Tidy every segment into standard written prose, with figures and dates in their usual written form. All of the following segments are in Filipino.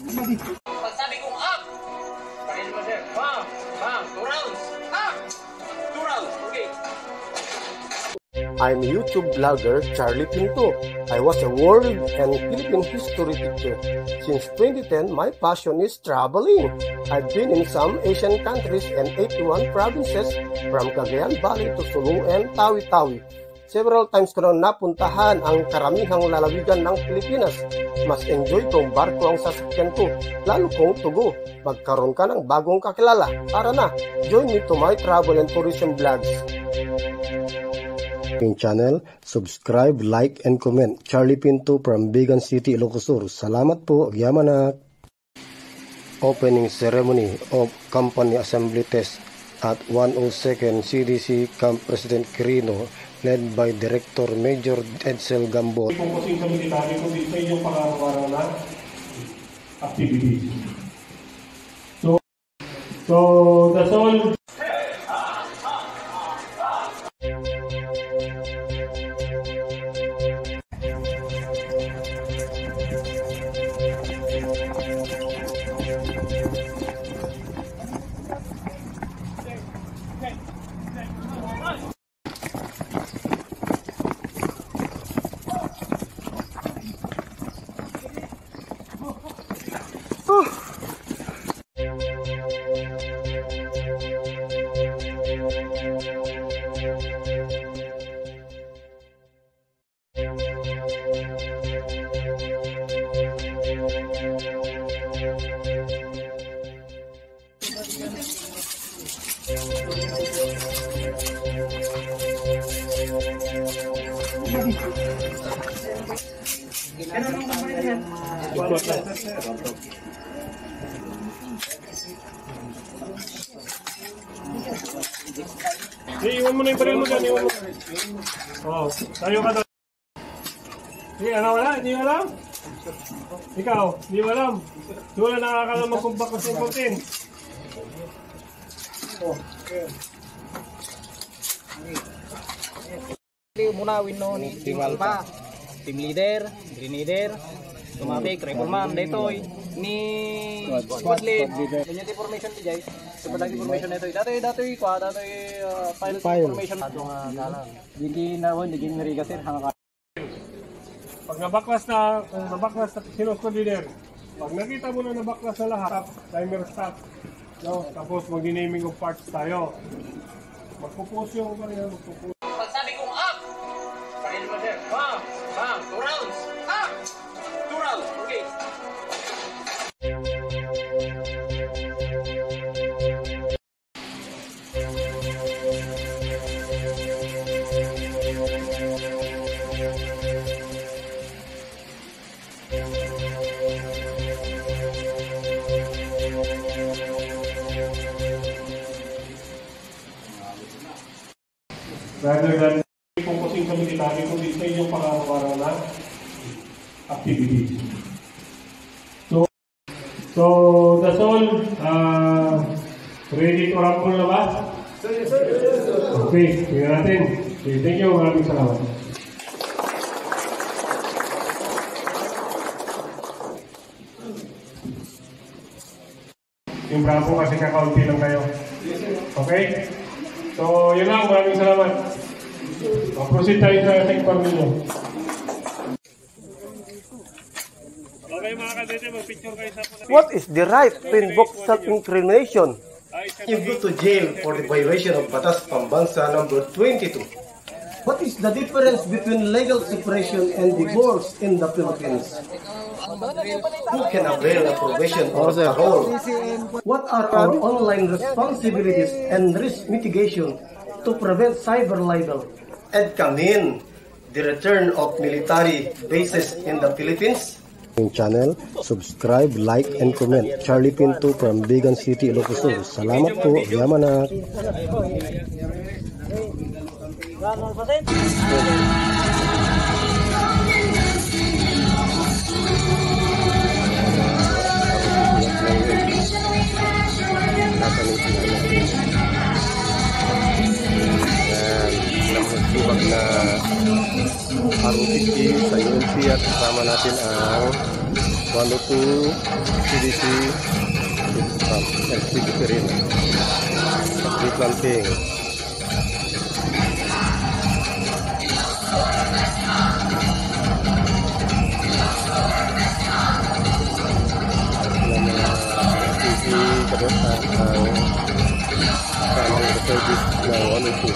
Pag sabi kong up, parin mo sir. Bam! Bam! 2 rounds! Up! 2 rounds! Okay. I'm YouTube vlogger Charlie Pinto. I was a world and Philippine history teacher. Since 2010, my passion is traveling. I've been in some Asian countries and 81 provinces from Cagayan Valley to Sulu and Tawi-Tawi. Several times ko na napuntahan ang karamihang lalawigan ng Pilipinas. Mas enjoy kong barko ang sasakyan ko, lalo kong tugo. Magkaroon ka ng bagong kakilala. Tara na, join me to my travel and tourism vlogs. Channel, subscribe, like, and comment. Charlie Pinto from Bigan City, Ilocos Sur. Salamat po, Yamanak. Opening ceremony of company assembly test at 102nd CDC Camp President Quirino, led by Director Major Edsel Gambot. Kung kasing sa military ko dito yung pang-araw-araw na activities. So that's all. Iwan mo na yung baril mo dyan, iwan mo. Oo, tayo ka doon. Ano wala? Hindi mo alam? Ikaw, hindi mo alam? Di wala nakakalamang kung bakit sa importin. Munawin no ni Team Alpha, Team Leader, Grenadier, Tumabig, Rifleman, Detoy, ni Squad Lead. Ganyan information di guys. Sebenarnya information ito. Datoy pilot information. Ato nga kanan. Hindi na won, hindi ngari kasi hanga. Pag nabaklas na sino Squad Leader, pag nakita mo na nabaklas na lahat, timer stop. No, tapos mag-naming of parts tayo. Magpo-pause yung kanina, magpo-pause. Pag sabi kong up, parin mo sir. Bam! Bam! 2 rounds! Up! 2 rounds! Okay. Rather than kung kasing sa military ko dito yung pang-araw-araw na activities. So that's all. Ready to rumble na ba? Okay, tingnan natin. Okay, thank you. Maraming salamat. Yung Bravo kasi kakaunti lang kayo. Okay? So, yun lang. Maraming salamat. Proceed tayo sa ating pamilya. Okay mga kadete, mag-picture kayo sa... What is the right to invoke self-incrimination? You go to jail for the violation of Batas Pambansa number 22. What is the difference between legal separation and divorce in the Philippines? Who can avail a probation or parole? What are our online responsibilities and risk mitigation to prevent cyber libel? And Kamin, the return of military bases in the Philippines? Channel, subscribe, like, and comment. Charlie Pinto from Bigan City, Ilocos Sur. Salamat po, Yamanak. Nagsubak na ROTC sa UNC at kasama natin ang 102 CDC LCBC rin. Tree planting. Terus ang service na 102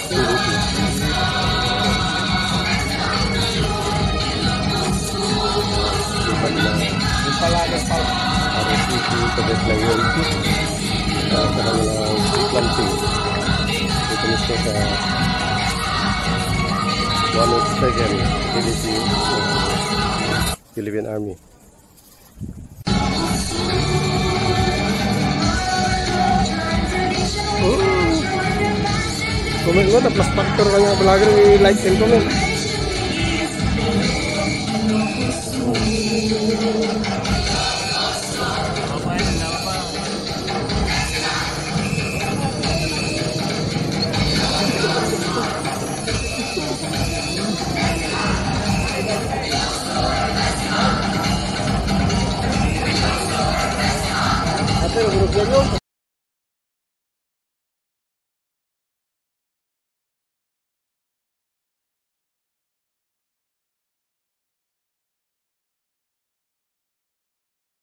CDC. Yung pala pala. RCC terus na yun. Sa kanilang planting. Ito mismo sa 102nd CDC Philippine Army. Comment mo na plus factor kanya vlogger i-like and comment.